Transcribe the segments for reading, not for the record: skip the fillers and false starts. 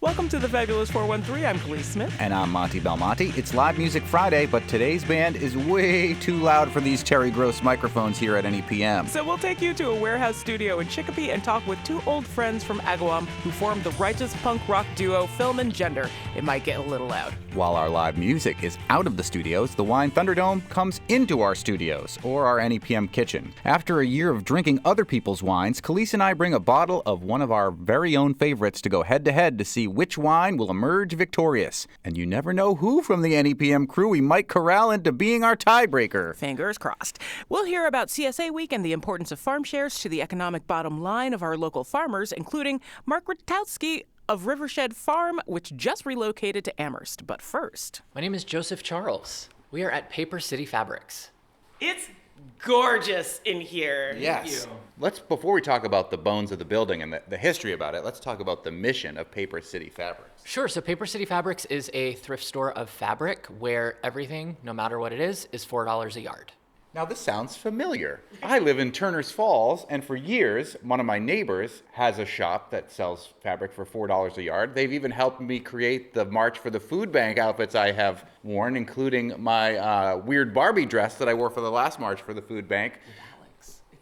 Welcome to the Fabulous 413. I'm Khalees Smith. And I'm Monty Belmonte. It's Live Music Friday, but today's band is way too loud for these Terry Gross microphones here at NEPM. So we'll take you to a warehouse studio in Chicopee and talk with two old friends from Agawam who formed the righteous punk rock duo Film and Gender. It might get a little loud. While our live music is out of the studios, the Wine Thunderdome comes into our studios, or our NEPM kitchen. After a year of drinking other people's wines, Khalees and I bring a bottle of one of our very own favorites to go head-to-head to see which wine will emerge victorious. And you never know who from the NEPM crew we might corral into being our tiebreaker. Fingers crossed. We'll hear about CSA Week and the importance of farm shares to the economic bottom line of our local farmers, including Mark Rutkowski of Rivershed Farm, which just relocated to Amherst. But first... My name is Joseph Charles. We are at Paper City Fabrics. It's gorgeous in here. Yes. Before we talk about the bones of the building and the history about it, let's talk about the mission of Paper City Fabrics. Sure. So Paper City Fabrics is a thrift store of fabric where everything, no matter what it is $4 a yard. Now, this sounds familiar. I live in Turner's Falls, and for years, one of my neighbors has a shop that sells fabric for $4 a yard. They've even helped me create the March for the Food Bank outfits I have worn, including my weird Barbie dress that I wore for the last March for the Food Bank.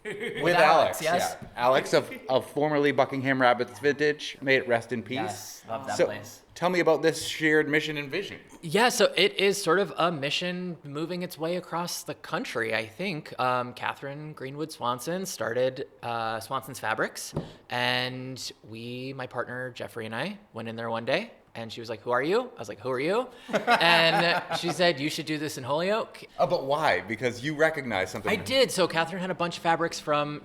With Alex, yes. Yeah. Alex of formerly Buckingham Rabbits Vintage. May it rest in peace. Yes, love that so, place. Tell me about this shared mission and vision. Yeah, so it is sort of a mission moving its way across the country, I think. Catherine Greenwood Swanson started Swanson's Fabrics, and my partner Jeffrey and I went in there one day, and she was like, "Who are you?" I was like, "Who are you?" And she said, "You should do this in Holyoke." But why? Because you recognize something. I did. So Catherine had a bunch of fabrics from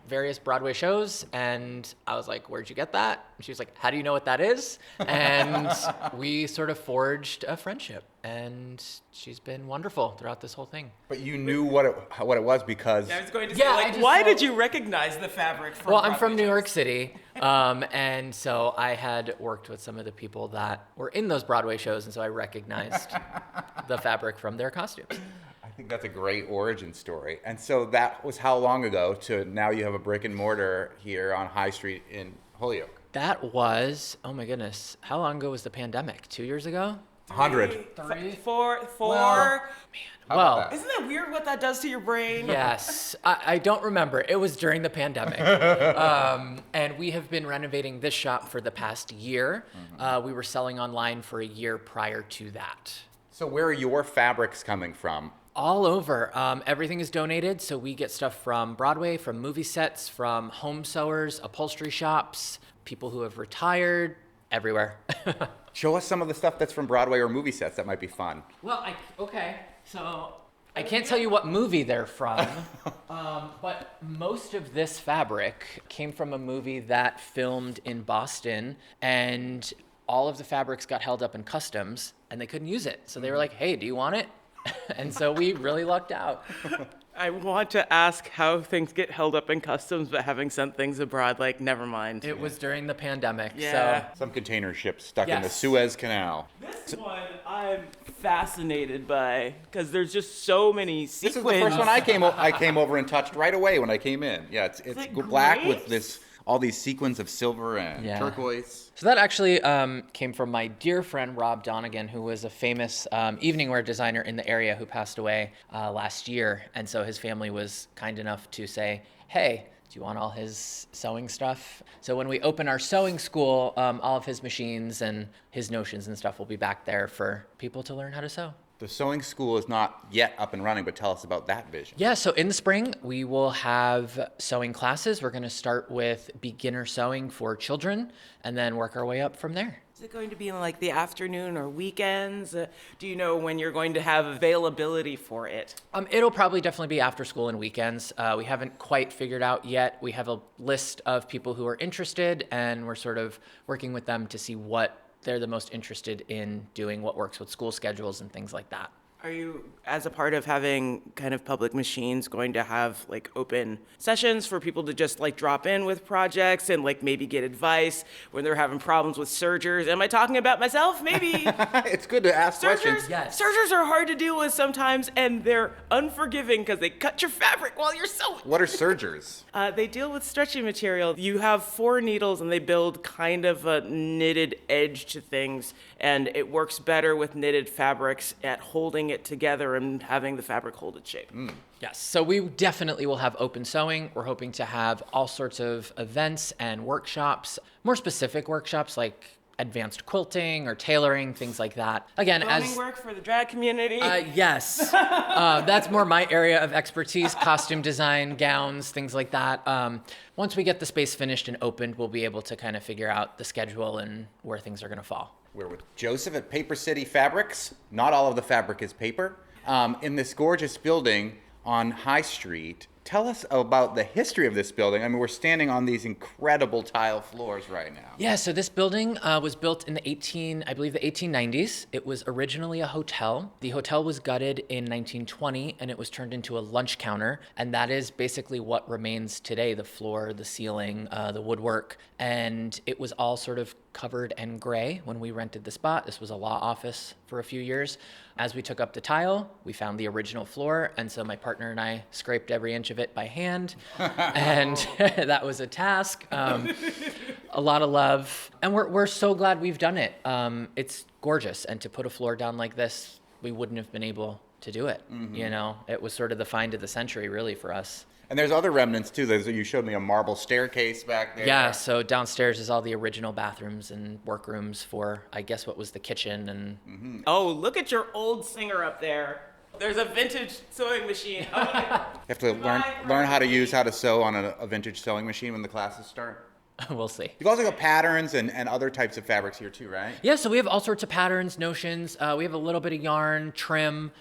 various Broadway shows, and I was like, "Where'd you get that?" And she was like, "How do you know what that is?" And we sort of forged a friendship, and she's been wonderful throughout this whole thing. But you knew what it was because... I was going to say, why did you recognize the fabric from Well, I'm from New York City, and so I had worked with some of the people that were in those Broadway shows, and so I recognized the fabric from their costumes. I think that's a great origin story. And so that was how long ago to now you have a brick and mortar here on High Street in Holyoke? That was, oh my goodness, how long ago was the pandemic? 2 years ago? 100. 3, 4. Well, Well, Isn't that weird what that does to your brain? Yes, I don't remember. It was during the pandemic. And we have been renovating this shop for the past year. We were selling online for a year prior to that. so where are your fabrics coming from? All over. Everything is donated, so we get stuff from Broadway, from movie sets, from home sewers, upholstery shops, people who have retired, everywhere. Show us some of the stuff that's from Broadway or movie sets. That might be fun. Well, so I can't tell you what movie they're from, but most of this fabric came from a movie that filmed in Boston, and all of the fabrics got held up in customs, and they couldn't use it. So they were like, "Hey, do you want it?" And so we really lucked out. I want to ask how things get held up in customs, but having sent things abroad, never mind. It was during the pandemic, Yeah. so Some container ships stuck in the Yes. Suez Canal. This one I'm fascinated by because there's just so many sequins. This is the first one I came over and touched right away when I came in. Yeah, it's it black great? with all these sequins of silver and Yeah. turquoise. So that actually came from my dear friend Rob Donegan, who was a famous evening wear designer in the area who passed away last year. And so his family was kind enough to say, "Hey, do you want all his sewing stuff?" So when we open our sewing school, all of his machines and his notions and stuff will be back there for people to learn how to sew. The sewing school is not yet up and running, but tell us about that vision. Yeah, so in the spring, we will have sewing classes. We're going to start with beginner sewing for children and then work our way up from there. Is it going to be in the afternoon or weekends? Do you know when you're going to have availability for it? It'll probably definitely be after school and weekends. We haven't quite figured out yet. We have a list of people who are interested, and we're sort of working with them to see what they're the most interested in doing, what works with school schedules and things like that. Are you, as a part of having kind of public machines, going to have like open sessions for people to just like drop in with projects and like maybe get advice when they're having problems with sergers? Am I talking about myself? Maybe. It's good to ask questions. Yes. Sergers are hard to deal with sometimes, and they're unforgiving because they cut your fabric while you're sewing. What are sergers? They deal with stretchy material. You have 4 needles, and they build kind of a knitted edge to things, and it works better with knitted fabrics at holding it together and having the fabric hold its shape. Yes, so we definitely will have open sewing. We're hoping to have all sorts of events and workshops, more specific workshops like advanced quilting or tailoring, things like that. Again, Boning work for the drag community. Yes, that's more my area of expertise, costume design, gowns, things like that. Once we get the space finished and opened, we'll be able to kind of figure out the schedule and where things are going to fall. We're with Joseph at Paper City Fabrics. Not all of the fabric is paper. In this gorgeous building on High Street. Tell us about the history of this building. I mean, we're standing on these incredible tile floors right now. Yeah, so this building was built in the 1890s. It was originally a hotel. The hotel was gutted in 1920, and it was turned into a lunch counter. And that is basically what remains today, the floor, the ceiling, the woodwork. And it was all sort of covered in gray when we rented the spot. This was a law office for a few years. As we took up the tile, we found the original floor, and so my partner and I scraped every inch of it by hand, and that was a task. A lot of love, and we're so glad we've done it. It's gorgeous, and to put a floor down like this, we wouldn't have been able to do it. You know, it was sort of the find of the century, really, for us. And there's other remnants too. You showed me a marble staircase back there. Yeah, so downstairs is all the original bathrooms and workrooms for, I guess, what was the kitchen. And Oh, look at your old singer up there. There's a vintage sewing machine. Oh, yeah. You have to learn how to sew on a vintage sewing machine when the classes start. we'll see. You've also got patterns and other types of fabrics here too, right? Yeah, so we have all sorts of patterns, notions. We have a little bit of yarn, trim,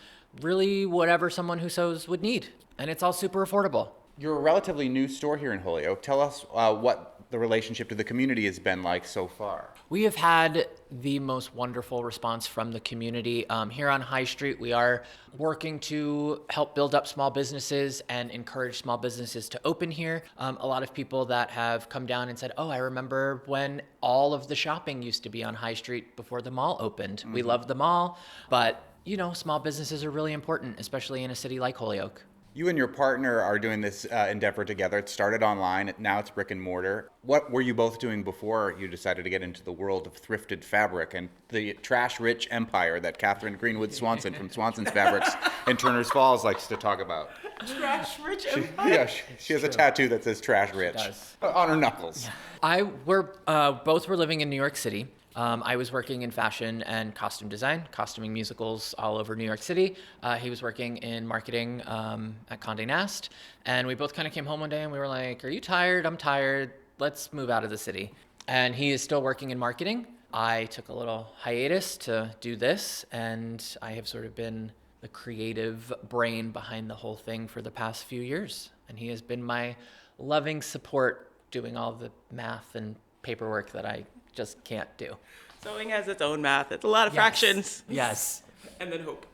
really whatever someone who sews would need. And it's all super affordable. You're a relatively new store here in Holyoke. Tell us what the relationship to the community has been like so far. We have had the most wonderful response from the community. Here on High Street, we are working to help build up small businesses and encourage small businesses to open here. A lot of people that have come down and said, oh, I remember when all of the shopping used to be on High Street before the mall opened. We love the mall, but you know, small businesses are really important, especially in a city like Holyoke. You and your partner are doing this endeavor together. It started online, now it's brick and mortar. What were you both doing before you decided to get into the world of thrifted fabric and the trash-rich empire that Catherine Greenwood Swanson from Swanson's Fabrics in Turner's Falls likes to talk about? Trash-rich empire? Yeah, she has a tattoo that says trash-rich on her knuckles. Both were living in New York City. I was working in fashion and costume design, costuming musicals all over New York City. He was working in marketing at Condé Nast. And we both kind of came home one day and we were like, are you tired? I'm tired. Let's move out of the city. And he is still working in marketing. I took a little hiatus to do this, and I have sort of been the creative brain behind the whole thing for the past few years. And he has been my loving support doing all the math and paperwork that I just can't do. Sewing has its own math. It's a lot of fractions. Yes. And then hope.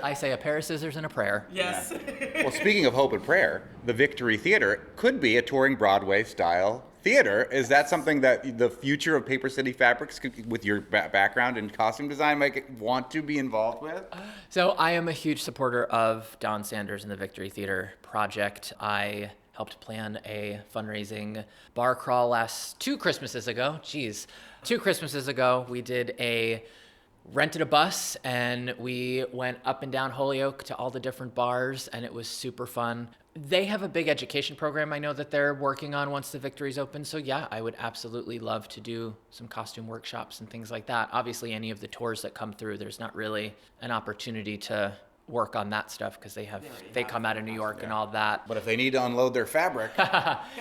I say a pair of scissors and a prayer. Yes. Well, speaking of hope and prayer, the Victory Theater could be a touring Broadway-style theater. Is that something that the future of Paper City Fabrics, with your background in costume design, might want to be involved with? So I am a huge supporter of Don Sanders and the Victory Theater project. I helped plan a fundraising bar crawl two Christmases ago. We rented a bus and we went up and down Holyoke to all the different bars, and it was super fun. They have a big education program I know that they're working on once the Victory's open. So yeah, I would absolutely love to do some costume workshops and things like that. Obviously, any of the tours that come through, there's not really an opportunity to work on that stuff because they come out of New York and all that. But if they need to unload their fabric.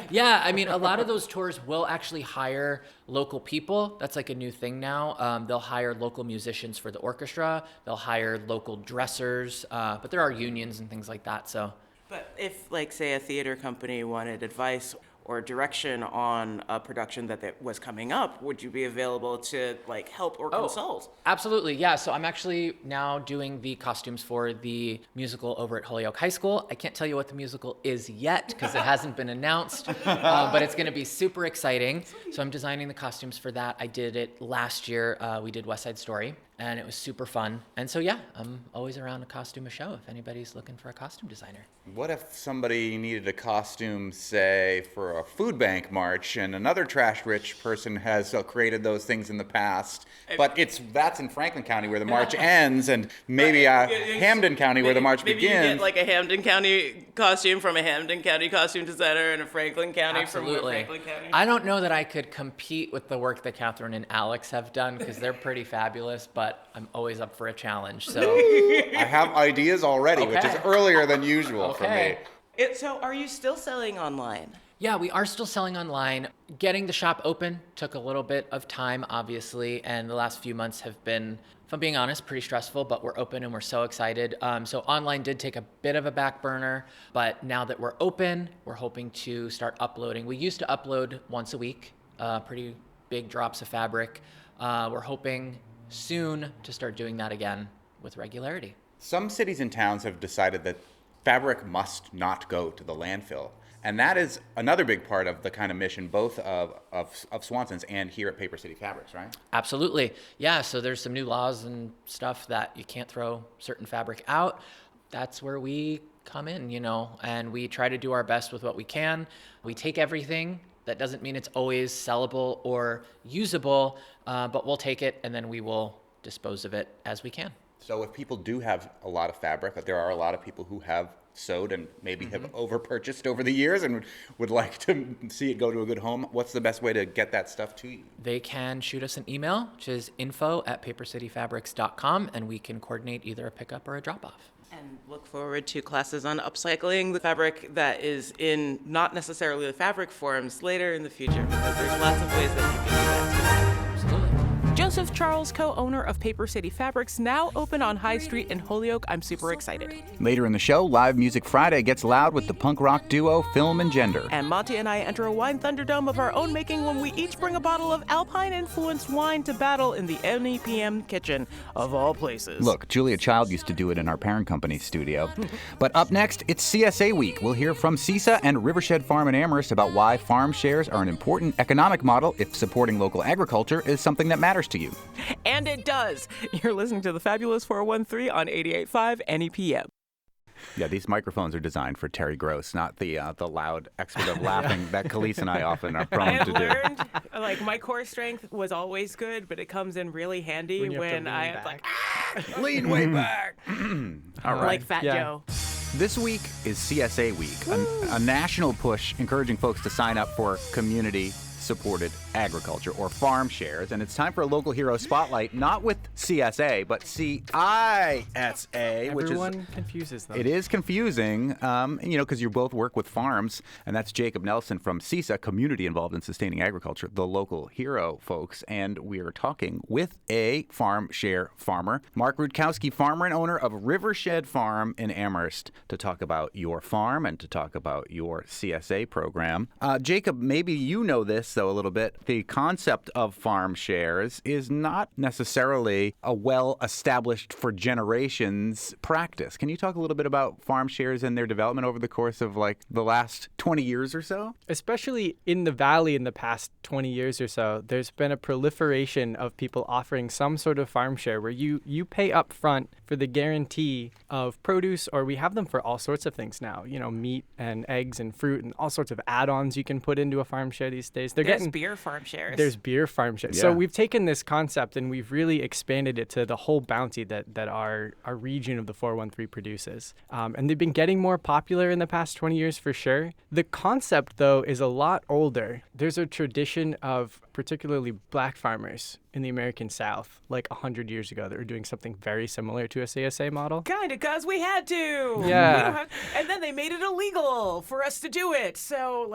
Yeah, I mean, a lot of those tours will actually hire local people. That's like a new thing now. They'll hire local musicians for the orchestra. They'll hire local dressers, but there are unions and things like that. So. But if, like, say, a theater company wanted advice or direction on a production that was coming up, would you be available to like help or consult? Absolutely, yeah. So I'm actually now doing the costumes for the musical over at Holyoke High School. I can't tell you what the musical is yet because it hasn't been announced, but it's going to be super exciting. So I'm designing the costumes for that. I did it last year. We did West Side Story, and it was super fun. And so yeah, I'm always around to costume a show if anybody's looking for a costume designer. What if somebody needed a costume, say, for a food bank march, and another trash-rich person has created those things in the past, but that's in Franklin County where the march ends, and maybe Hampden County where the march begins. Maybe you get like a Hampden County costume from a Hampden County costume designer and a Franklin County from a Franklin County. I don't know that I could compete with the work that Catherine and Alex have done because they're pretty fabulous, but I'm always up for a challenge. So I have ideas already, which is earlier than usual for me. So are you still selling online? Yeah, we are still selling online. Getting the shop open took a little bit of time, obviously, and the last few months have been, if I'm being honest, pretty stressful, but we're open and we're so excited. So online did take a bit of a back burner, but now that we're open, we're hoping to start uploading. We used to upload once a week, pretty big drops of fabric. We're hoping soon to start doing that again with regularity. Some cities and towns have decided that fabric must not go to the landfill. And that is another big part of the kind of mission, both of Swanson's and here at Paper City Fabrics, right? Absolutely. Yeah, so there's some new laws and stuff that you can't throw certain fabric out. That's where we come in, and we try to do our best with what we can. We take everything. That doesn't mean it's always sellable or usable, but we'll take it and then we will dispose of it as we can. So if people do have a lot of fabric, there are a lot of people who have sewed and maybe have over-purchased over the years and would like to see it go to a good home, what's the best way to get that stuff to you? They can shoot us an email, which is info@papercityfabrics.com, and we can coordinate either a pickup or a drop-off. And look forward to classes on upcycling the fabric that is in not necessarily the fabric forms later in the future, because there's lots of ways that you can do that too. Absolutely. Joseph Charles, co-owner of Paper City Fabrics, now open on High Street in Holyoke. I'm super excited. Later in the show, Live Music Friday gets loud with the punk rock duo Film and Gender. And Monty and I enter a Wine Thunderdome of our own making when we each bring a bottle of Alpine-influenced wine to battle in the NEPM kitchen, of all places. Look, Julia Child used to do it in our parent company's studio. But up next, it's CSA Week. We'll hear from CISA and Rivershed Farm in Amherst about why farm shares are an important economic model if supporting local agriculture is something that matters to you. And it does. You're listening to the Fabulous 413 on 88.5 NEPM. Yeah, these microphones are designed for Terry Gross, not the loud expert of laughing that Khalees and I often are prone to do. I have learned, my core strength was always good, but it comes in really handy when I have lean way back. All right. Like Fat Joe. This week is CSA Week, a national push encouraging folks to sign up for community-supported agriculture or farm shares. And it's time for a local hero spotlight, not with CSA, but CISA, which is... Everyone confuses them. It is confusing, because you both work with farms. And that's Jacob Nelson from CISA, Community Involved in Sustaining Agriculture, the local hero, folks. And we're talking with a farm share farmer, Mark Rutkowski, farmer and owner of Rivershed Farm in Amherst, to talk about your farm and to talk about your CSA program. Jacob, maybe you know this, though, a little bit. The concept of farm shares is not necessarily a well-established for generations practice. Can you talk a little bit about farm shares and their development over the course of the last 20 years or so? Especially in the Valley in the past 20 years or so, there's been a proliferation of people offering some sort of farm share where you pay up front for the guarantee of produce, or we have them for all sorts of things now, meat and eggs and fruit and all sorts of add-ons you can put into a farm share these days. There's beer farm shares. There's beer farm shares. Yeah. So we've taken this concept and we've really expanded it to the whole bounty that our region of the 413 produces. And they've been getting more popular in the past 20 years for sure. The concept, though, is a lot older. There's a tradition of particularly black farmers in the American South, 100 years ago, that were doing something very similar to a CSA model. Kind of, because we had to. Yeah. And then they made it illegal for us to do it. So,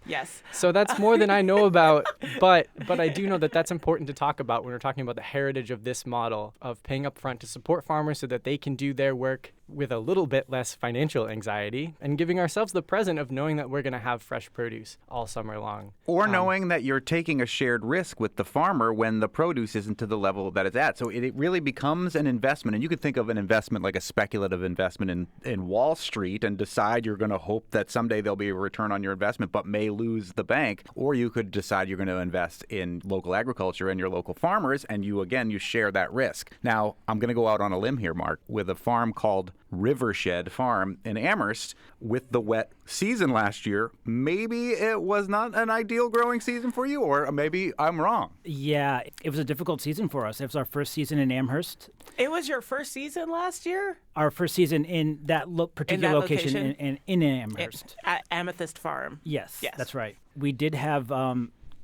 yes. So that's more than I know about, but I do know that that's important to talk about when we're talking about the heritage of this model of paying up front to support farmers so that they can do their work with a little bit less financial anxiety and giving ourselves the present of knowing that we're going to have fresh produce all summer long. Or knowing that you're taking a shared risk with the farmer when the produce isn't to the level that it's at. So it really becomes an investment. And you could think of an investment like a speculative investment in Wall Street and decide you're going to hope that someday there'll be a return on your investment, but may lose the bank. Or you could decide you're going to invest in local agriculture and your local farmers, and you share that risk. Now, I'm going to go out on a limb here, Mark, with a farm called Rivershed Farm in Amherst. With the wet season last year, maybe it was not an ideal growing season for you, or maybe I'm wrong. Yeah, it was a difficult season for us. It was our first season in Amherst. It was your first season last year? Our first season in that particular location in Amherst. At Amethyst Farm. Yes, that's right. We did have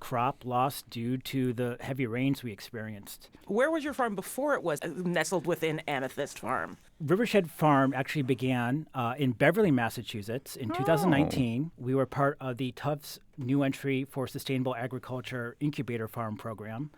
crop loss due to the heavy rains we experienced. Where was your farm before it was nestled within Amethyst Farm? Rivershed Farm actually began in Beverly, Massachusetts in 2019. We were part of the Tufts New Entry for Sustainable Agriculture Incubator Farm program.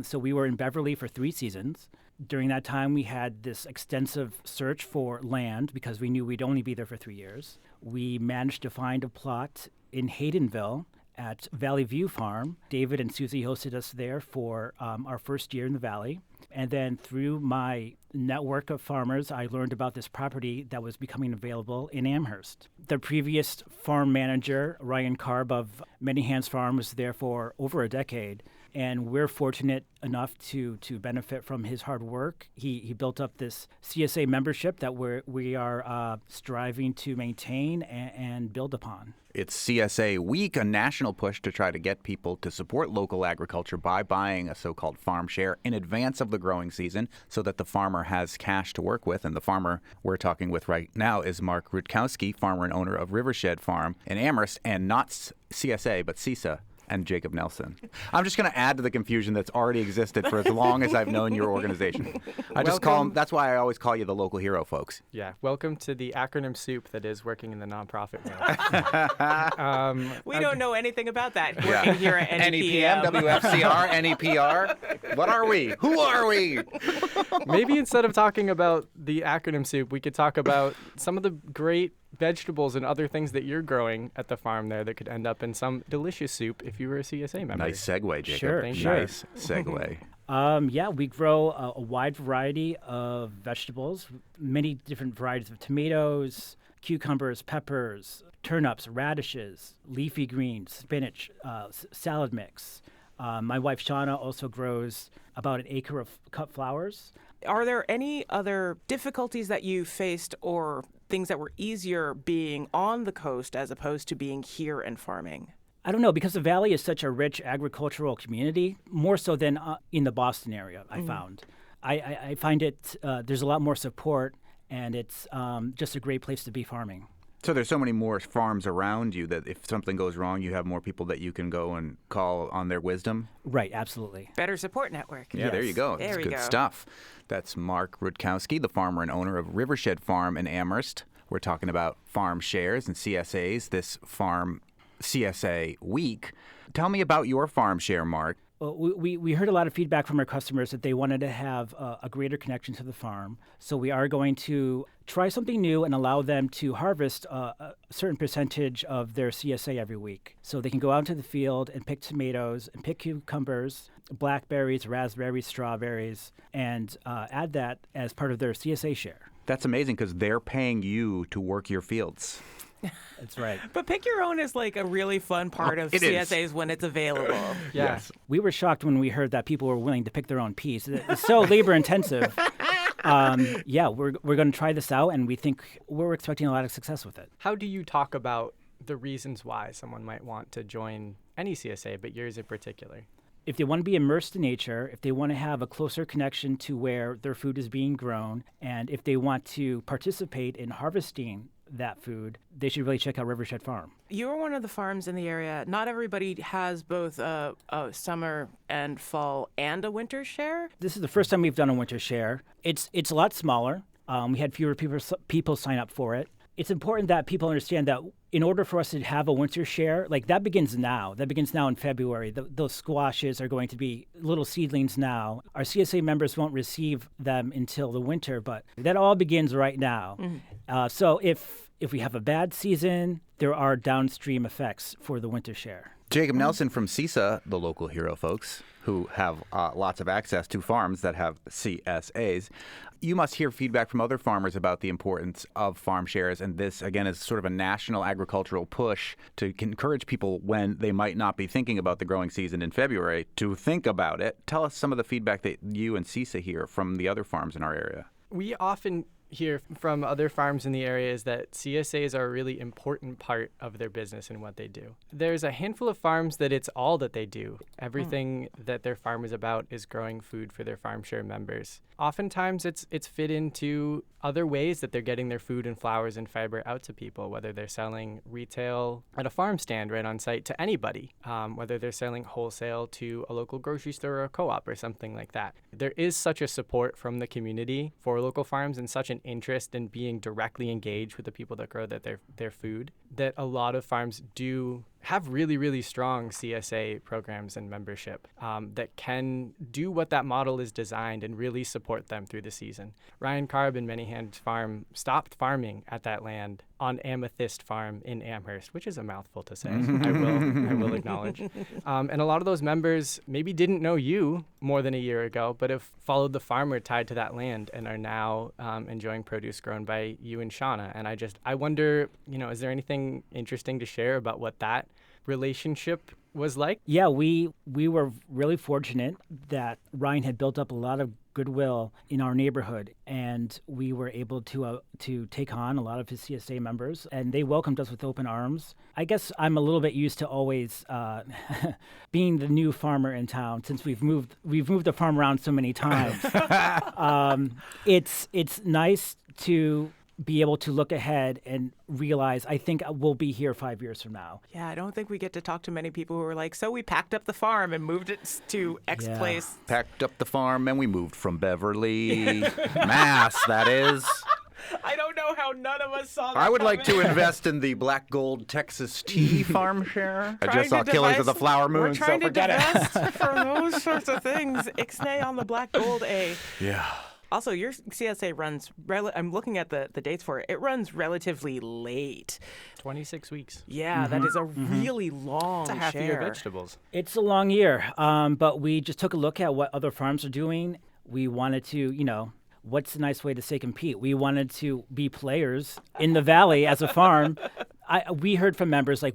So we were in Beverly for 3 seasons. During that time, we had this extensive search for land because we knew we'd only be there for 3 years. We managed to find a plot in Haydenville at Valley View Farm. David and Susie hosted us there for our first year in the Valley. And then through my network of farmers, I learned about this property that was becoming available in Amherst. The previous farm manager, Ryan Karb of Many Hands Farm, was there for over a decade. And we're fortunate enough to benefit from his hard work. He built up this CSA membership that we are striving to maintain and build upon. It's CSA Week, a national push to try to get people to support local agriculture by buying a so-called farm share in advance of the growing season so that the farmer has cash to work with. And the farmer we're talking with right now is Mark Rutkowski, farmer and owner of Rivershed Farm in Amherst, and not CSA, but CISA. And Jacob Nelson. I'm just going to add to the confusion that's already existed for as long as I've known your organization. That's why I always call you the local hero, folks. Yeah, welcome to the acronym soup that is working in the nonprofit world. We don't know anything about that working here at NEPM. WFCR, NEPR. What are we? Who are we? Maybe instead of talking about the acronym soup, we could talk about some of the great vegetables and other things that you're growing at the farm there that could end up in some delicious soup if you were a CSA member. Nice segue, Jacob. Sure. Nice segue. Yeah, we grow a wide variety of vegetables, many different varieties of tomatoes, cucumbers, peppers, turnips, radishes, leafy greens, spinach, salad mix. My wife, Shauna, also grows about an acre of cut flowers. Are there any other difficulties that you faced or things that were easier being on the coast as opposed to being here and farming? I don't know, because the Valley is such a rich agricultural community, more so than in the Boston area, I found. I find it, there's a lot more support, and it's just a great place to be farming. So there's so many more farms around you that if something goes wrong, you have more people that you can go and call on their wisdom? Right, absolutely. Better support network. Yeah, there you go. There That's we good go. stuff. That's Mark Rutkowski, the farmer and owner of Rivershed Farm in Amherst. We're talking about farm shares and CSAs this farm CSA week. Tell me about your farm share, Mark. Well, we heard a lot of feedback from our customers that they wanted to have a greater connection to the farm. So we are going to try something new and allow them to harvest a certain percentage of their CSA every week. So they can go out into the field and pick tomatoes and pick cucumbers, blackberries, raspberries, strawberries, and add that as part of their CSA share. That's amazing because they're paying you to work your fields. That's right. But pick your own is like a really fun part of CSAs when it's available. Yes. We were shocked when we heard that people were willing to pick their own piece. It's so labor intensive. Yeah, we're going to try this out, and we're expecting a lot of success with it. How do you talk about the reasons why someone might want to join any CSA, but yours in particular? If they want to be immersed in nature, if they want to have a closer connection to where their food is being grown, and if they want to participate in harvesting that food, they should really check out Rivershed Farm. You're one of the farms in the area. Not everybody has both a summer and fall and a winter share. This is the first time we've done a winter share. It's a lot smaller. We had fewer people sign up for it. It's important that people understand that in order for us to have a winter share, like that begins now. That begins now in February. Those squashes are going to be little seedlings now. Our CSA members won't receive them until the winter, but that all begins right now. So if we have a bad season, there are downstream effects for the winter share. Jacob Nelson from CISA, the local hero folks, who have lots of access to farms that have CSAs. You must hear feedback from other farmers about the importance of farm shares, and this, again, is sort of a national agricultural push to encourage people when they might not be thinking about the growing season in February to think about it. Tell us some of the feedback that you and CISA hear from the other farms in our area. We often hear from other farms in the area is that CSAs are a really important part of their business and what they do. There's a handful of farms that it's all that they do. Everything that their farm is about is growing food for their farm share members. Oftentimes it's fit into other ways that they're getting their food and flowers and fiber out to people, whether they're selling retail at a farm stand right on site to anybody, whether they're selling wholesale to a local grocery store or a co-op or something like that. There is such a support from the community for local farms and such an interest in being directly engaged with the people that grow their food that a lot of farms do have really, really strong CSA programs and membership that can do what that model is designed and really support them through the season. Ryan Karb and Many Hands Farm stopped farming at that land on Amethyst Farm in Amherst, which is a mouthful to say, I will acknowledge. And a lot of those members maybe didn't know you more than a year ago, but have followed the farmer tied to that land and are now enjoying produce grown by you and Shauna. And I wonder, is there anything interesting to share about what that relationship was like? Yeah, we were really fortunate that Ryan had built up a lot of goodwill in our neighborhood, and we were able to take on a lot of his CSA members, and they welcomed us with open arms. I guess I'm a little bit used to always being the new farmer in town since we've moved the farm around so many times. It's nice to be able to look ahead and realize, I think we'll be here 5 years from now. Yeah, I don't think we get to talk to many people who are like, so we packed up the farm and moved it to X place. Packed up the farm and we moved from Beverly, Mass, that is. I don't know how none of us saw that I would coming. like to invest in the Black Gold Texas tea farm share. I just saw Killers of the Flower Moon, We're trying so forget to it. divest from those sorts of things. Ixnay on the Black Gold, eh? Yeah. Also, your CSA runs, I'm looking at the dates for it. It runs relatively late. 26 weeks. Yeah, that is a really long It's a half share. year of vegetables. It's a long year, but we just took a look at what other farms are doing. We wanted to, what's a nice way to say compete? We wanted to be players in the valley as a farm. We heard from members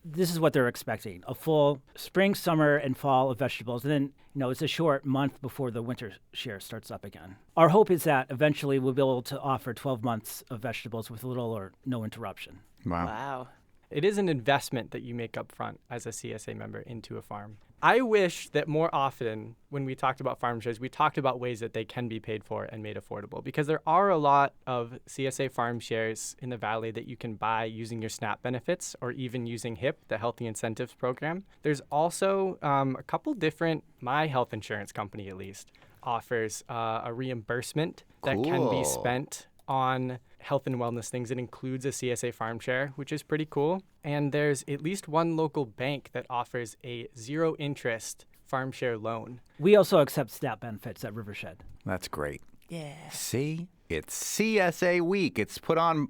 this is what they're expecting: a full spring, summer, and fall of vegetables. And then, it's a short month before the winter share starts up again. Our hope is that eventually we'll be able to offer 12 months of vegetables with little or no interruption. Wow. It is an investment that you make up front as a CSA member into a farm. I wish that more often when we talked about farm shares, we talked about ways that they can be paid for and made affordable, because there are a lot of CSA farm shares in the valley that you can buy using your SNAP benefits or even using HIP, the Healthy Incentives Program. There's also a couple different, my health insurance company at least, offers a reimbursement that can be spent on health and wellness things. It includes a CSA farm share, which is pretty cool. And there's at least one local bank that offers a zero interest farm share loan. We also accept SNAP benefits at Rivershed. That's great. Yeah. See? It's CSA Week. It's put on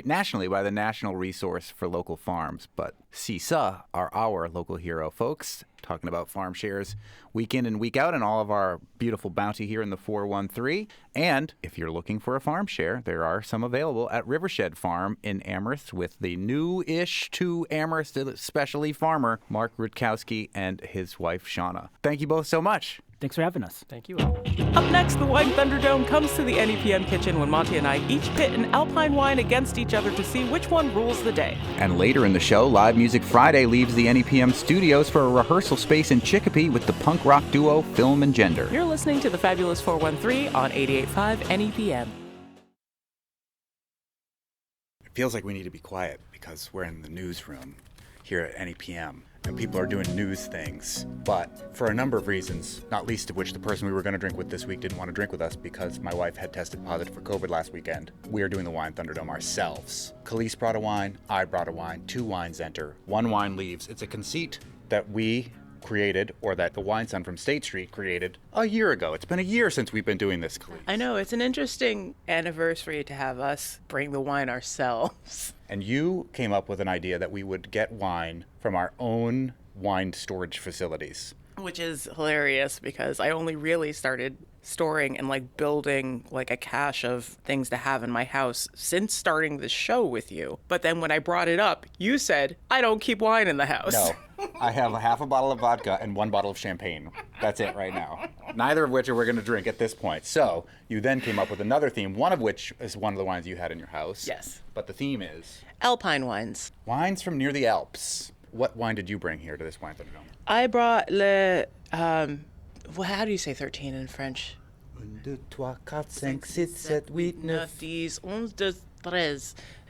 nationally by the National Resource for Local Farms. But CISA are our local hero folks, talking about farm shares week in and week out and all of our beautiful bounty here in the 413. And if you're looking for a farm share, there are some available at Rivershed Farm in Amherst with the new-ish to Amherst specialty farmer, Mark Rutkowski, and his wife, Shauna. Thank you both so much. Thanks for having us. Thank you all. Up next, the Wine Thunderdome comes to the NEPM kitchen when Monty and I each pit an Alpine wine against each other to see which one rules the day. And later in the show, Live Music Friday leaves the NEPM studios for a rehearsal space in Chicopee with the punk rock duo Film and Gender. You're listening to the Fabulous 413 on 88.5 NEPM. It feels like we need to be quiet because we're in the newsroom here at NEPM. and people are doing news things. But for a number of reasons, not least of which the person we were going to drink with this week didn't want to drink with us because my wife had tested positive for COVID last weekend, we are doing the Wine Thunderdome ourselves. Khalees brought a wine, I brought a wine, 2 wines enter, 1 wine leaves. It's a conceit that we created, or that the Wine Sun from State Street created a year ago. It's been a year since we've been doing this, Khalees. I know, it's an interesting anniversary to have us bring the wine ourselves. And you came up with an idea that we would get wine from our own wine storage facilities. Which is hilarious because I only really started storing and like building like a cache of things to have in my house since starting the show with you. But then when I brought it up, you said, I don't keep wine in the house. No, I have a half a bottle of vodka and 1 bottle of champagne. That's it right now. Neither of which are we're going to drink at this point. So you then came up with another theme, one of which is one of the wines you had in your house. Yes. But the theme is Alpine wines. wines from near the Alps. What wine did you bring here to this Wine Thunderdome? I brought le, well, how do you say 13 in French? 1, 2, 3, 4, 5, 6, 7, 8, 9. 9, 10, 11, 12, 13.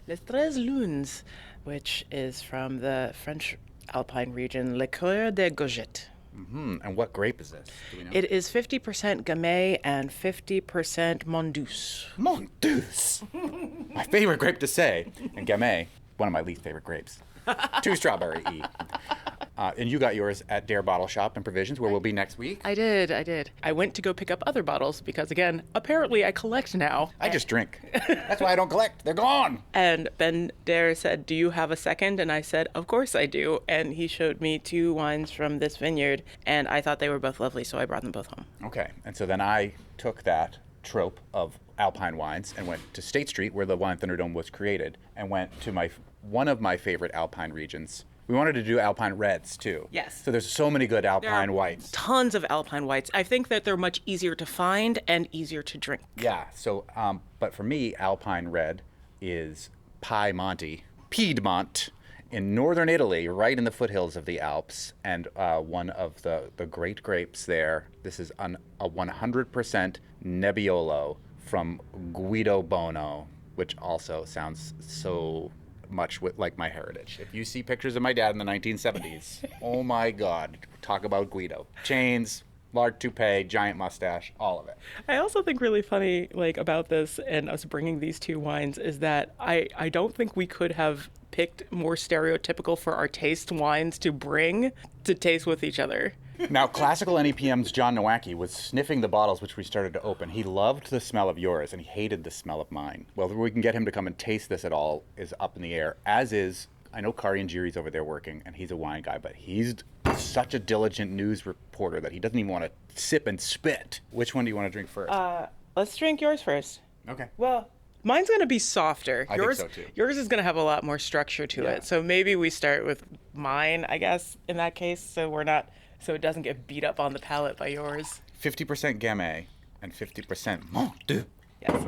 Les 13 lunes, which is from the French Alpine region, Le Coeur de Goget. Mm-hmm. And what grape is this? Do we know? It is 50% Gamay and 50% Mondouse. Mondouse. My favorite grape to say. And Gamay, one of my least favorite grapes. 2 strawberry E. And you got yours at Dare Bottle Shop and Provisions, where we'll be next week. I did. I went to go pick up other bottles because, again, apparently I collect now. I just drink. That's why I don't collect. They're gone. And Ben Dare said, do you have a second? And I said, of course I do. And he showed me 2 wines from this vineyard, and I thought they were both lovely, so I brought them both home. Okay. And so then I took that trope of Alpine wines and went to State Street, where the Wine Thunderdome was created, and went to one of my favorite Alpine regions. We wanted to do Alpine Reds, too. Yes. So there's so many good Alpine whites. Tons of Alpine whites. I think that they're much easier to find and easier to drink. Yeah. So, but for me, Alpine Red is Piedmont, in northern Italy, right in the foothills of the Alps, and one of the great grapes there. This is a 100% Nebbiolo from Guido Bono, which also sounds so much like my heritage. If you see pictures of my dad in the 1970s, oh my God, talk about Guido. Chains, large toupee, giant mustache, all of it. I also think really funny about this and us bringing these 2 wines is that I don't think we could have picked more stereotypical for our taste wines to bring to taste with each other. Now, classical NEPM's John Nowacki was sniffing the bottles which we started to open. He loved the smell of yours, and he hated the smell of mine. Whether we can get him to come and taste this at all is up in the air, as is, I know Kari and Jiri's over there working, and he's a wine guy, but he's such a diligent news reporter that he doesn't even want to sip and spit. Which one do you want to drink first? Let's drink yours first. Okay. Well, mine's going to be softer. I think so, too. Yours is going to have a lot more structure to it. So maybe we start with mine, I guess, in that case, so it doesn't get beat up on the palate by yours. 50% Gamay and 50% Mondouse. Yes.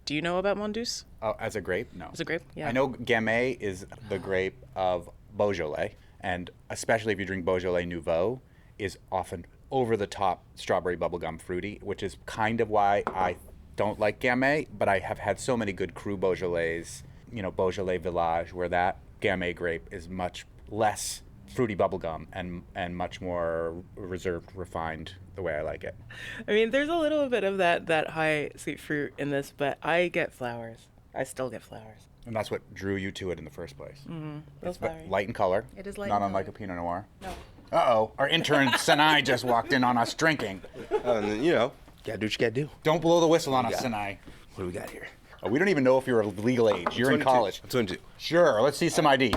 Do you know about Mondouse? Oh, as a grape? No. As a grape? Yeah. I know Gamay is the grape of Beaujolais, and especially if you drink Beaujolais Nouveau, is often over-the-top strawberry bubblegum fruity, which is kind of why I don't like Gamay, but I have had so many good Cru Beaujolais, Beaujolais Village, where that Gamay grape is much less fruity bubblegum and much more reserved, refined, the way I like it. I mean, there's a little bit of that high sweet fruit in this, but I get flowers. I still get flowers. And that's what drew you to it in the first place. Mm-hmm. It's light in color. It is light Not in unlike color. a Pinot Noir. No. Uh-oh, our intern Sinai just walked in on us drinking. And then, gotta do what you gotta do. Don't blow the whistle on us, Sinai. What do we got here? Oh, we don't even know if you're of legal age. You're in 22. college. I'm 22. Sure, let's see some ID.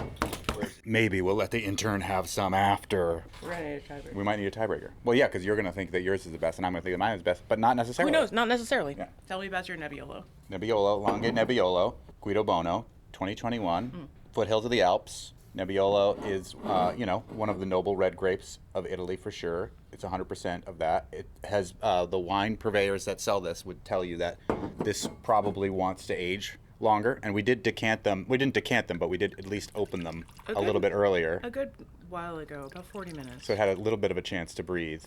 Maybe we'll let the intern have some after. We're going to need a tiebreaker. We might need a tiebreaker. Well, yeah, because you're going to think that yours is the best, and I'm going to think that mine is best, but not necessarily. Who knows? Not necessarily. Yeah. Tell me about your Nebbiolo. Nebbiolo, Langhe Nebbiolo, Guido Bono, 2021, foothills of the Alps. Nebbiolo is, one of the noble red grapes of Italy for sure. It's 100% of that. It has the wine purveyors that sell this would tell you that this probably wants to age longer, and we did decant them. We didn't decant them, but we did at least open them a little bit earlier. A good while ago, about 40 minutes. So it had a little bit of a chance to breathe.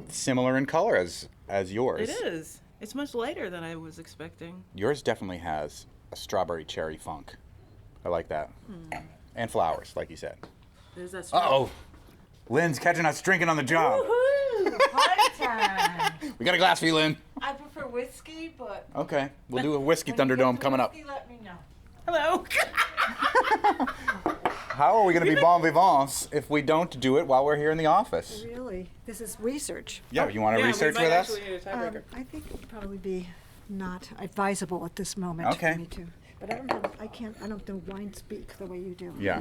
Similar in color as yours. It is. It's much lighter than I was expecting. Yours definitely has a strawberry cherry funk. I like that. And flowers, like you said. There's that Uh-oh. Lynn's catching us drinking on the job. Woohoo! Party time! We got a glass for you, Lynn. I prefer whiskey, but... Okay, we'll do a whiskey when you get Thunderdome the coming up. whiskey, let me know. Hello. How are we going to be bon vivants if we don't do it while we're here in the office? Really? This is research. Yeah, you want to research with us? I think it would probably be not advisable at this moment Okay. for me to. But I don't know wine speak the way you do. Yeah.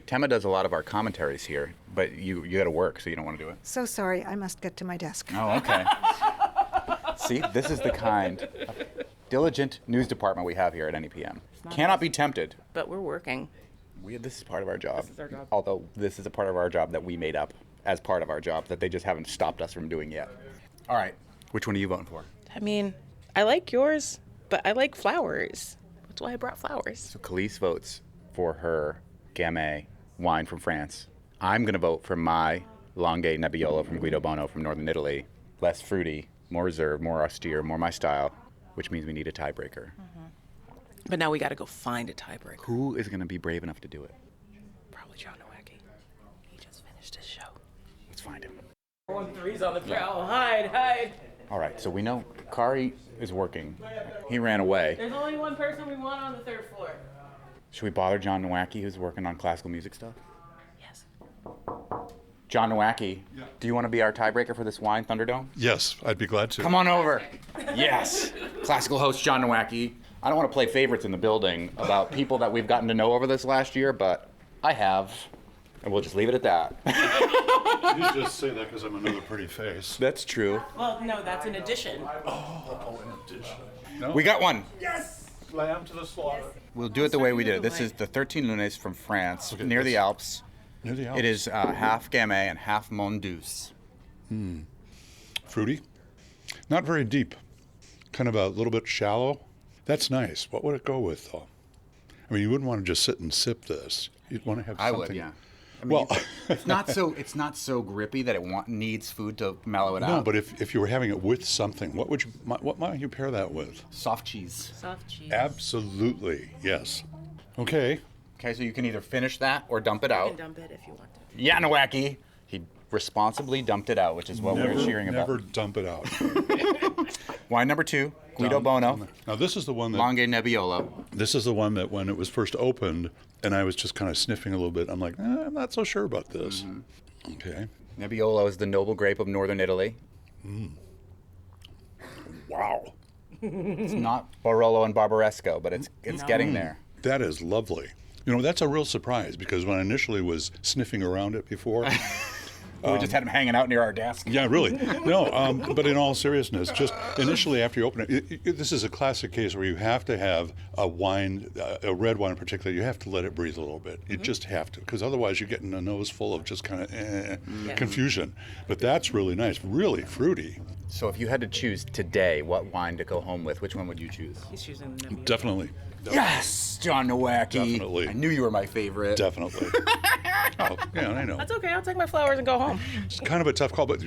Tema does a lot of our commentaries here, but you got to work, so you don't want to do it. So sorry, I must get to my desk. Oh, okay. See, this is the kind of diligent news department we have here at NEPM. Cannot be tempted. But we're working. This is part of our job. This is our job. Although this is a part of our job that we made up as part of our job that they just haven't stopped us from doing yet. All right. Which one are you voting for? I mean, I like yours, but I like flowers. That's why I brought flowers. So Khalees votes for her Gamay wine from France. I'm going to vote for my Langhe Nebbiolo from Guido Bono from Northern Italy. Less fruity, more reserved, more austere, more my style, which means we need a tiebreaker. But now we got to go find a tiebreaker. Who is going to be brave enough to do it? Probably John Nowacki. He just finished his show. Let's find him. 1-3's on the prowl. Hide. All right, so we know Kari is working. He ran away. There's only one person we want on the third floor. Should we bother John Nowacki, who's working on classical music stuff? Yes. John Nowacki, do you want to be our tiebreaker for this Wine Thunderdome? Yes, I'd be glad to. Come on over. Yes. Classical host John Nowacki. I don't want to play favorites in the building about people that we've gotten to know over this last year, but I have. And we'll just leave it at that. You just say that because I'm another pretty face. That's true. Well, no, that's an addition. Oh, in addition. No? We got one. Lamb to the slaughter. We'll do it the way we did it. This is the 13 Lunes from France, Okay, near the yes. Alps. Near the Alps. It is half Gamay and half Mondeuse. Fruity. Not very deep. Kind of a little bit shallow. That's nice. What would it go with, though? I mean, you wouldn't want to just sit and sip this. You'd want to have I something. would, yeah. I mean, Well, it's not so grippy that it needs food to mellow it no, out. but if you were having it with something, what might you pair that with? Soft cheese. Soft cheese. Absolutely, yes. Okay. Okay, so you can either finish that or dump it You out. can dump it if you want to. Yeah, Nowacki. He responsibly dumped it out, which is what we're cheering about. Never dump it out. Wine number 2, Guido Bono, Now this is the one that Langhe Nebbiolo. This is the one that when it was first opened, and I was just kind of sniffing a little bit, I'm like, I'm not so sure about this. Okay. Nebbiolo is the noble grape of northern Italy. Wow. It's not Barolo and Barbaresco, but it's getting there. That is lovely. You know, that's a real surprise because when I initially was sniffing around it before, We just had them hanging out near our desk. yeah, really. No, but in all seriousness, just initially after you open it, this is a classic case where you have to have a wine, a red wine in particular, you have to let it breathe a little bit. You just have to, because otherwise you're getting a nose full of just kind of confusion. But that's really nice, really fruity. So if you had to choose today what wine to go home with, which one would you choose? He's choosing the Nebbiolo. Definitely. Yes, John Nowacki. Definitely. I knew you were my favorite. Definitely. Oh, yeah, I know. That's okay. I'll take my flowers and go home. It's kind of a tough call, but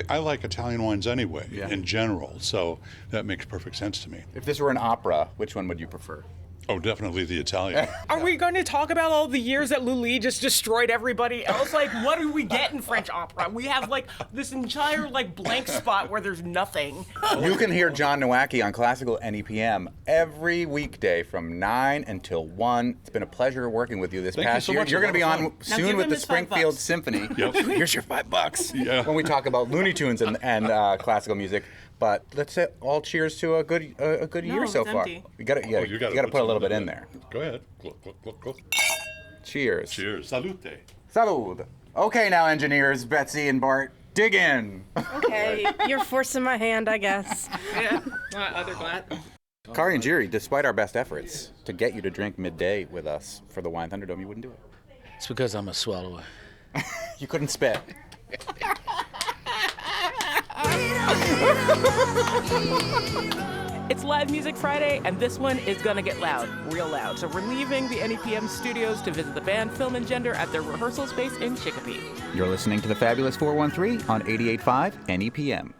I like Italian wines anyway, in general, so that makes perfect sense to me. If this were an opera, which one would you prefer? Oh, definitely the Italian. Are we going to talk about all the years that Lully just destroyed everybody else? Like, what do we get in French opera? We have, like, this entire, like, blank spot where there's nothing. You can hear John Nowacki on Classical NEPM every weekday from 9 until 1. It's been a pleasure working with you this Thank you past so year. much. You're going to be A lot on of fun. Now soon give with him the his $5. Springfield Symphony. Yep. Here's your $5. Yeah. When we talk about Looney Tunes and classical music. But let's say all cheers to a good year it's so far. empty. You got to put a little bit in there. Go ahead. Look, look, look, look. Cheers. Cheers. Salute. Salud. Okay, now engineers Betsy and Bart, dig in. Okay, you're forcing my hand, I guess. Yeah. Other glass. Kari and Jiri, despite our best efforts to get you to drink midday with us for the Wine Thunderdome, you wouldn't do it. It's because I'm a swallower. You couldn't spit. It's Live Music Friday, and this one is gonna get loud, real loud. So we're leaving the NEPM studios to visit the band Film and Gender at their rehearsal space in Chicopee. You're listening to the Fabulous 413 on 88.5 NEPM.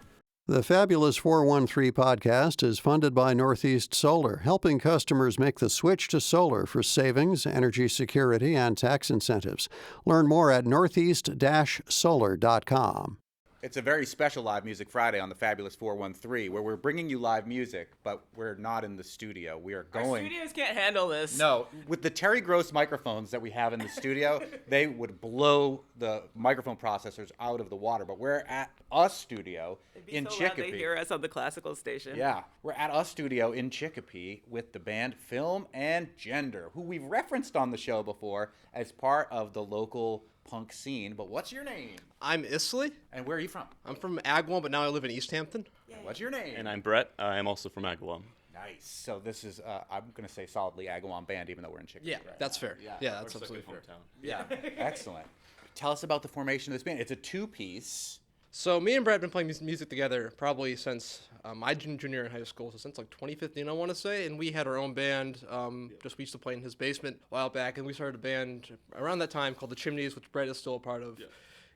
The Fabulous 413 podcast is funded by Northeast Solar, helping customers make the switch to solar for savings, energy security, and tax incentives. Learn more at northeast-solar.com. It's a very special Live Music Friday on the Fabulous 413, where we're bringing you live music, but we're not in the studio. We are going... Our studios can't handle this. No, with the Terry Gross microphones that we have in the studio, they would blow the microphone processors out of the water. But we're at a studio in Chicopee. They hear us on the classical station. Yeah, we're at a studio in Chicopee with the band Film and Gender, who we've referenced on the show before as part of the local punk scene. But what's your name? I'm Isley. And where are you from? I'm from Agawam, but now I live in East Hampton. What's your name? And I'm Brett. I'm also from Agawam. Nice. So this is, I'm going to say solidly Agawam band, even though we're in Chicopee. Yeah, right that's now. fair. Yeah, that's absolutely fair. Yeah, excellent. Tell us about the formation of this band. It's a two-piece. So me and Brett have been playing music together probably since my junior year in high school, so since like 2015, I want to say. And we had our own band. We used to play in his basement a while back, and we started a band around that time called The Chimneys, which Brett is still a part of. Yeah.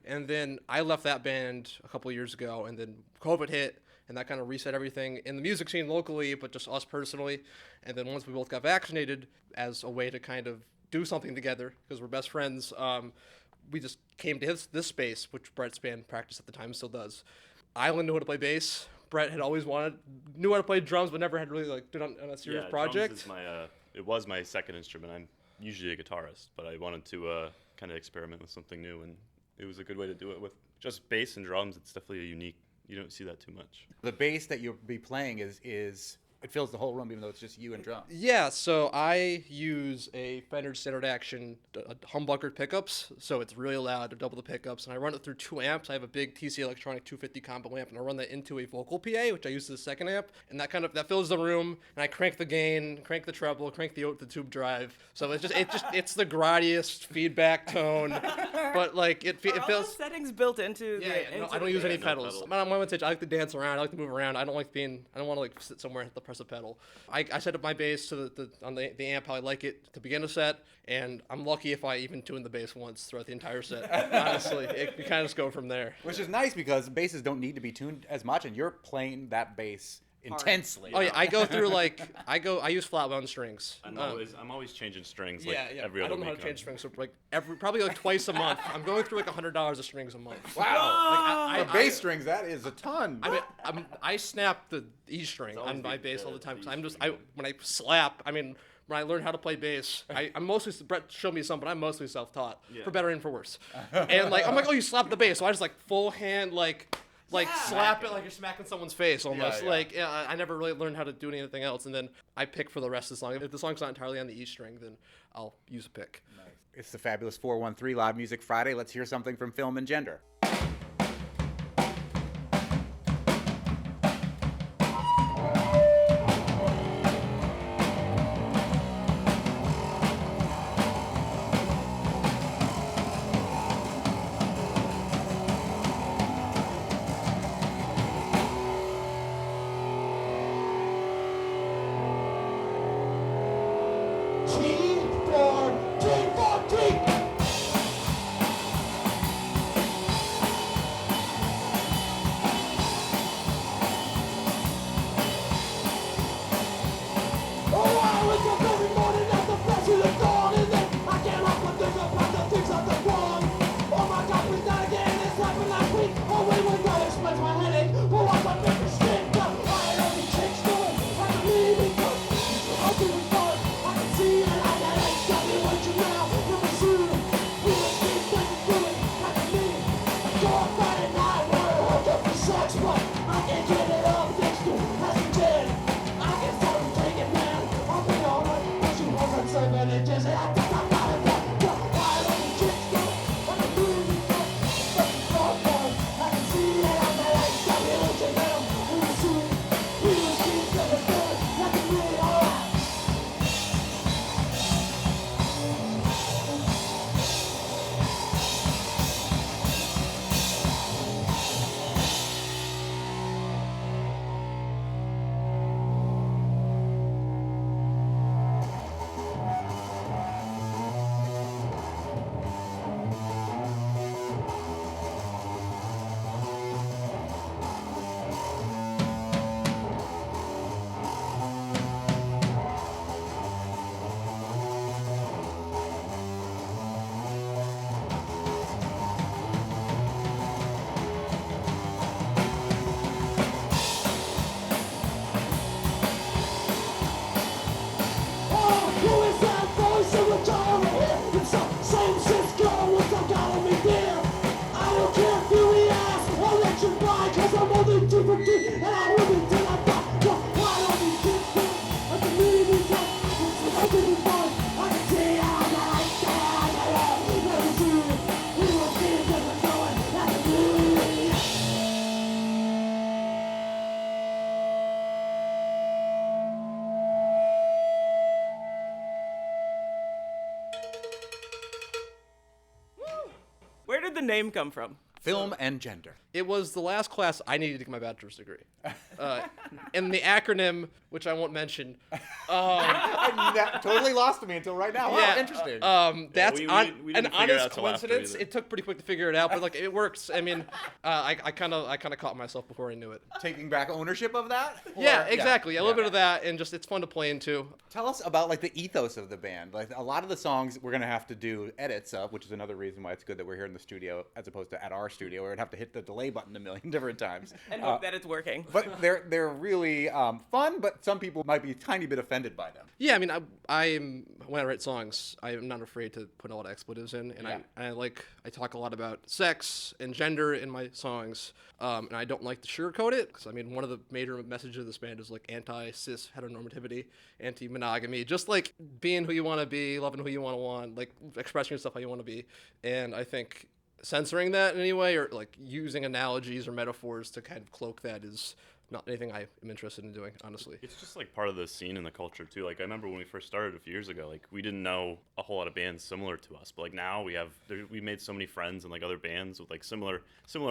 And then I left that band a couple of years ago, and then COVID hit, and that kind of reset everything in the music scene locally, but just us personally. And then once we both got vaccinated, as a way to kind of do something together, because we're best friends, we just came to this space, which Brett's band practiced at the time, still does. I only knew how to play bass. Brett had always knew how to play drums, but never had really did on a serious project. Drums is it was my second instrument. I'm usually a guitarist, but I wanted to kind of experiment with something new, and it was a good way to do it. With just bass and drums, it's definitely a unique. You don't see that too much. The bass that you'll be playing is it fills the whole room, even though it's just you and drums. Yeah, so I use a Fender Standard Action humbuckered pickups, so it's really loud to double the pickups, and I run it through 2 amps. I have a big TC Electronic 250 combo amp, and I run that into a vocal PA, which I use as a second amp, and that fills the room, and I crank the gain, crank the treble, crank the tube drive. So it's the grottiest feedback tone, but like it feels. All those settings built into. I don't use any pedals. I'm on stage. I like to dance around. I like to move around. I don't want to like sit somewhere and hit the press a pedal. I set up my bass to the amp how I like it to begin a set, and I'm lucky if I even tune the bass once throughout the entire set. Honestly, you kind of just go from there. Which is nice because basses don't need to be tuned as much, and you're playing that bass intensely. Oh yeah, I go through I use flat wound strings. I'm always changing strings. Yeah. Every other I don't know how week to change strings. So probably twice a month. I'm going through $100 of strings a month. Wow. For bass strings, that is a ton. I snap the E string on my bass all the time because when I slap. When I learned how to play bass, I'm mostly, Brett showed me some, but I'm mostly self-taught, for better and for worse. And I'm like, oh, you slapped the bass, so I just full hand slap it like you're smacking someone's face almost. I never really learned how to do anything else, and then I pick for the rest of the song. If the song's not entirely on the E string, then I'll use a pick. Nice. It's the Fabulous 413 Live Music Friday. Let's hear something from Film and Gender. the name come from? Film and gender. It was the last class I needed to get my bachelor's degree. And the acronym, which I won't mention. Totally lost me until right now. Wow, interesting. That's we an didn't figure it honest out till after coincidence. either. It took pretty quick to figure it out, but like it works. I mean, I kind of caught myself before I knew it. Taking back ownership of that? Yeah, Or- exactly. A little bit of that, and just it's fun to play into. Tell us about like the ethos of the band. Like a lot of the songs we're gonna have to do edits of, which is another reason why it's good that we're here in the studio as opposed to at our studio, where we'd have to hit the delay button a million different times. And hope that it's working. But they're really fun, but some people might be a tiny bit offended by them. Yeah, I mean, I'm when I write songs, I am not afraid to put a lot of expletives in, and I talk a lot about sex and gender in my songs, and I don't like to sugarcoat it because I mean, one of the major messages of this band is like anti-cis heteronormativity, anti-monogamy, just like being who you want to be, loving who you want, like expressing yourself how you want to be, and I think censoring that in any way or like using analogies or metaphors to kind of cloak that is not anything I am interested in doing, honestly. It's just like part of the scene and the culture too. Like I remember when we first started a few years ago, like we didn't know a whole lot of bands similar to us, but like now we made so many friends and like other bands with like similar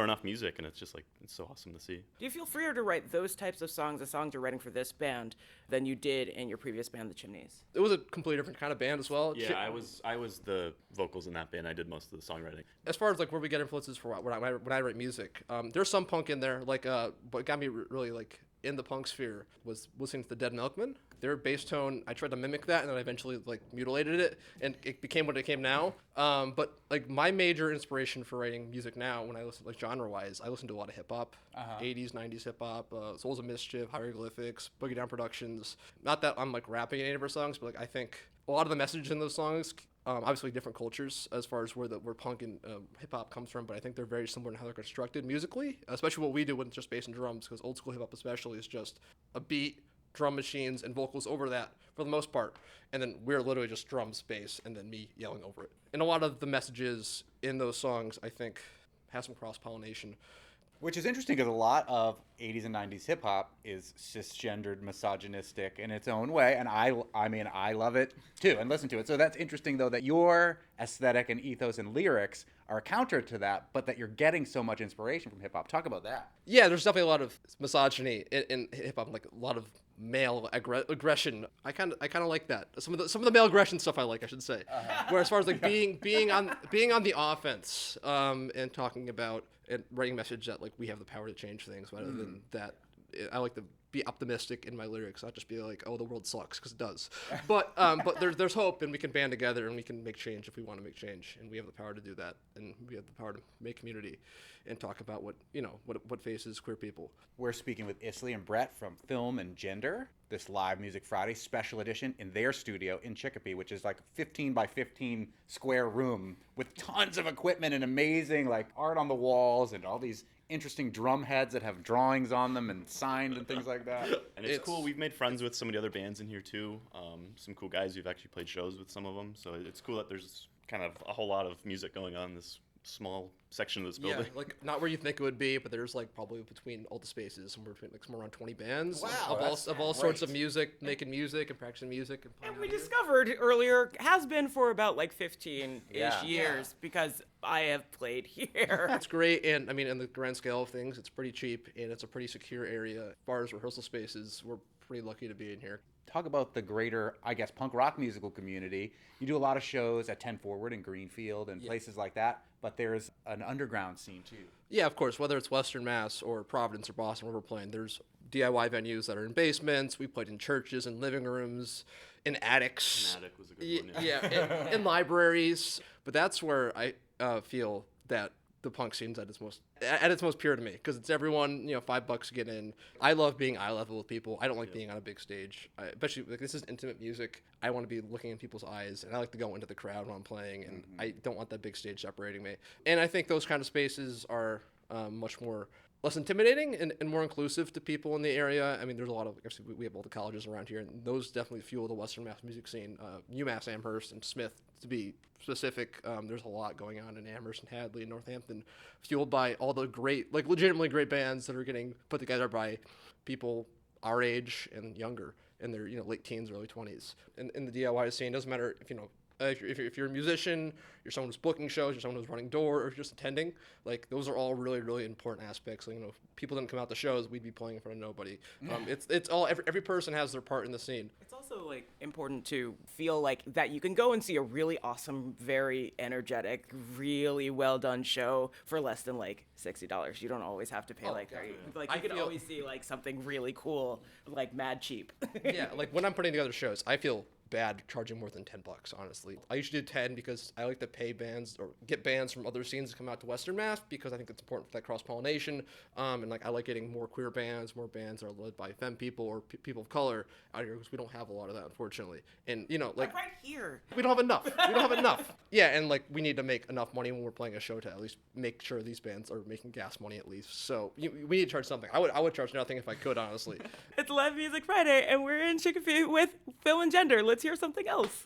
enough music, and it's just like it's so awesome to see. Do you feel freer to write those types of songs, the songs you're writing for this band, than you did in your previous band, the Chimneys? It was a completely different kind of band as well. Yeah, I was the vocals in that band. I did most of the songwriting. As far as like where we get influences for when I write music, there's some punk in there. Like what got me really like in the punk sphere was listening to the Dead Milkmen. Their bass tone, I tried to mimic that, and then I eventually like mutilated it, and it became what it became now. But like my major inspiration for writing music now, when I listen like genre-wise, I listen to a lot of hip hop, 80s, 90s hip hop, Souls of Mischief, Hieroglyphics, Boogie Down Productions. Not that I'm like rapping in any of our songs, but like I think a lot of the message in those songs. Obviously different cultures as far as where punk and hip hop comes from, but I think they're very similar in how they're constructed musically, especially what we do with just bass and drums, because old school hip hop especially is just a beat, drum machines, and vocals over that for the most part, and then we're literally just drums, bass, and then me yelling over it. And a lot of the messages in those songs, I think, have some cross-pollination. Which is interesting because a lot of 80s and 90s hip hop is cisgendered, misogynistic in its own way, and I mean I love it too and listen to it. So that's interesting though that your aesthetic and ethos and lyrics are a counter to that, but that you're getting so much inspiration from hip hop. Talk about that. Yeah, there's definitely a lot of misogyny in hip hop, like a lot of male aggression. I kind of like that. Some of the male aggression stuff I like, I should say. Where as far as like being on the offense and talking about and writing a message that like we have the power to change things rather than that. I like to be optimistic in my lyrics, not just be like, oh, the world sucks, because it does. But there's hope, and we can band together, and we can make change if we want to make change, and we have the power to do that, and we have the power to make community and talk about what faces queer people. We're speaking with Isley and Brett from Film and Gender, this Live Music Friday special edition in their studio in Chicopee, which is like a 15 by 15 square room with tons of equipment and amazing like art on the walls and all these interesting drum heads that have drawings on them and signed and things like that. And it's cool. We've made friends with some of the other bands in here too. Some cool guys who've actually played shows with some of them. So it's cool that there's kind of a whole lot of music going on in this small section of this building. Yeah, like not where you think it would be, but there's like probably between all the spaces, somewhere around 20 bands of all sorts of music, making music and practicing music. And we discovered earlier has been for about like 15-ish years because I have played here. That's great, and I mean, in the grand scale of things, it's pretty cheap and it's a pretty secure area. Bars, rehearsal spaces, we're pretty lucky to be in here. Talk about the greater, I guess, punk rock musical community. You do a lot of shows at 10 Forward and Greenfield and places like that, but there's an underground scene too. Yeah, of course, whether it's Western Mass or Providence or Boston where we're playing, there's DIY venues that are in basements. We played in churches and living rooms, in attics. An attic was a good one. Yeah, in libraries. But that's where I feel that the punk scene's at its most pure to me, because it's everyone, $5 to get in. I love being eye level with people. I don't like being on a big stage, especially like this is intimate music. I want to be looking in people's eyes, and I like to go into the crowd when I'm playing, and I don't want that big stage separating me. And I think those kind of spaces are much more less intimidating and more inclusive to people in the area. I mean, there's a lot of, actually, we have all the colleges around here, and those definitely fuel the Western Mass music scene. UMass Amherst and Smith, to be specific, there's a lot going on in Amherst and Hadley and Northampton, fueled by all the great, like legitimately great bands that are getting put together by people our age and younger, in their late teens, early 20s. And in the DIY scene, it doesn't matter if If you're a musician, you're someone who's booking shows, you're someone who's running door, or if you're just attending, like those are all really, really important aspects. Like, if people didn't come out to shows, we'd be playing in front of nobody. It's all every person has their part in the scene. It's also like important to feel like that you can go and see a really awesome, very energetic, really well done show for less than like $60. You don't always have to pay you can always see like something really cool, like mad cheap. Yeah, like when I'm putting together shows, I feel bad charging more than $10, honestly. I usually do 10 because I like to pay bands or get bands from other scenes to come out to Western Mass because I think it's important for that cross-pollination. And like I like getting more queer bands, more bands that are led by femme people or people of color out here because we don't have a lot of that, unfortunately. And like right here, we don't have enough. We don't have enough. Yeah, and like we need to make enough money when we're playing a show to at least make sure these bands are making gas money at least. So we need to charge something. I would charge nothing if I could, honestly. It's Live Music Friday, and we're in Chicopee with Film and Gender. Let's hear something else.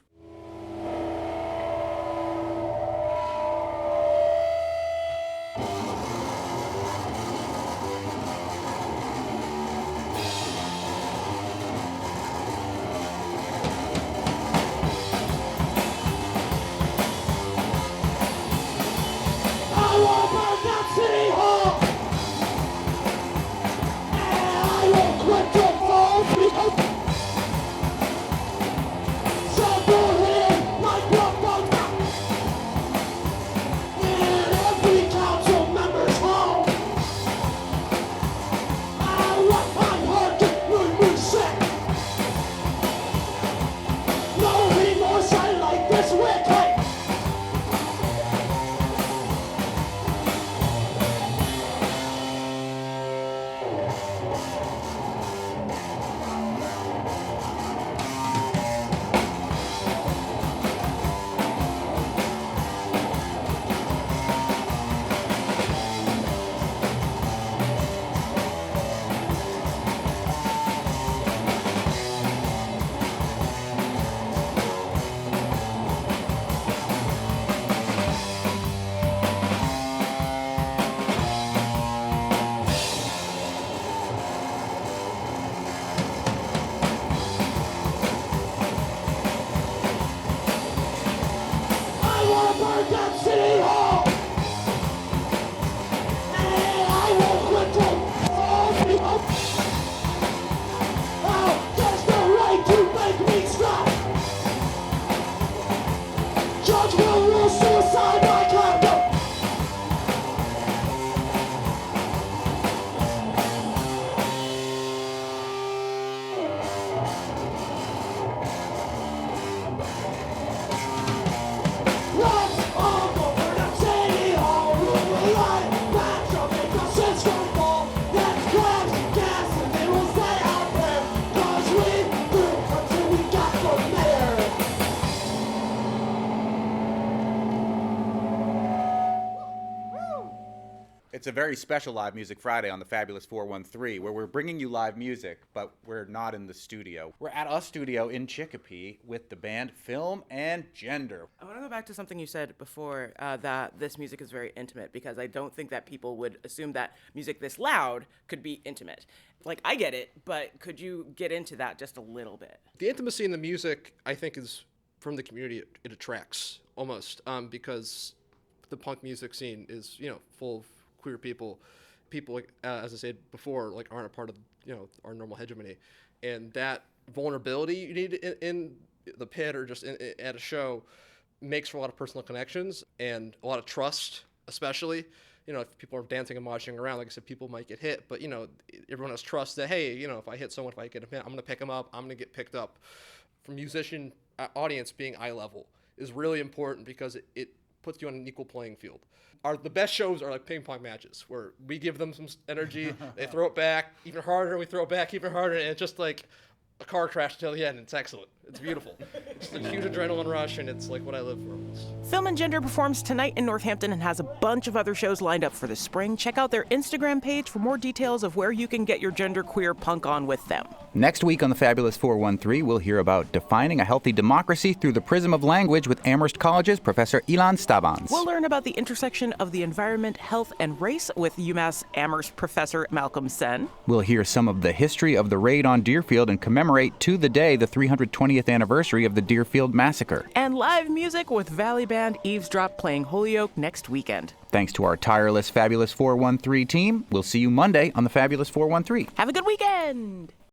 It's a very special Live Music Friday on the Fabulous 413, where we're bringing you live music, but we're not in the studio. We're at a studio in Chicopee with the band Film and Gender. I want to go back to something you said before, that this music is very intimate, because I don't think that people would assume that music this loud could be intimate. Like, I get it, but could you get into that just a little bit? The intimacy in the music, I think, is from the community it attracts, almost, because the punk music scene is, full of queer people, as I said before, like aren't a part of our normal hegemony, and that vulnerability you need in the pit or just at a show makes for a lot of personal connections and a lot of trust, especially. If people are dancing and marching around, like I said, people might get hit, but everyone has trust that hey, if I hit someone, if I get hit, I'm gonna pick them up, I'm gonna get picked up. For musician audience, being eye level is really important because it puts you on an equal playing field. The best shows are like ping pong matches where we give them some energy, they throw it back even harder, we throw it back even harder, and it's just like a car crash until the end. It's excellent. It's beautiful. It's a huge adrenaline rush, and it's like what I live for almost. Film and Gender performs tonight in Northampton and has a bunch of other shows lined up for the spring. Check out their Instagram page for more details of where you can get your genderqueer punk on with them. Next week on the Fabulous 413, we'll hear about defining a healthy democracy through the prism of language with Amherst College's Professor Ilan Stabans. We'll learn about the intersection of the environment, health, and race with UMass Amherst Professor Malcolm Sen. We'll hear some of the history of the raid on Deerfield and commemorate commemorate to the day the 320th anniversary of the Deerfield Massacre. And live music with Valley Band Eavesdrop playing Holyoke next weekend. Thanks to our tireless Fabulous 413 team. We'll see you Monday on the Fabulous 413. Have a good weekend!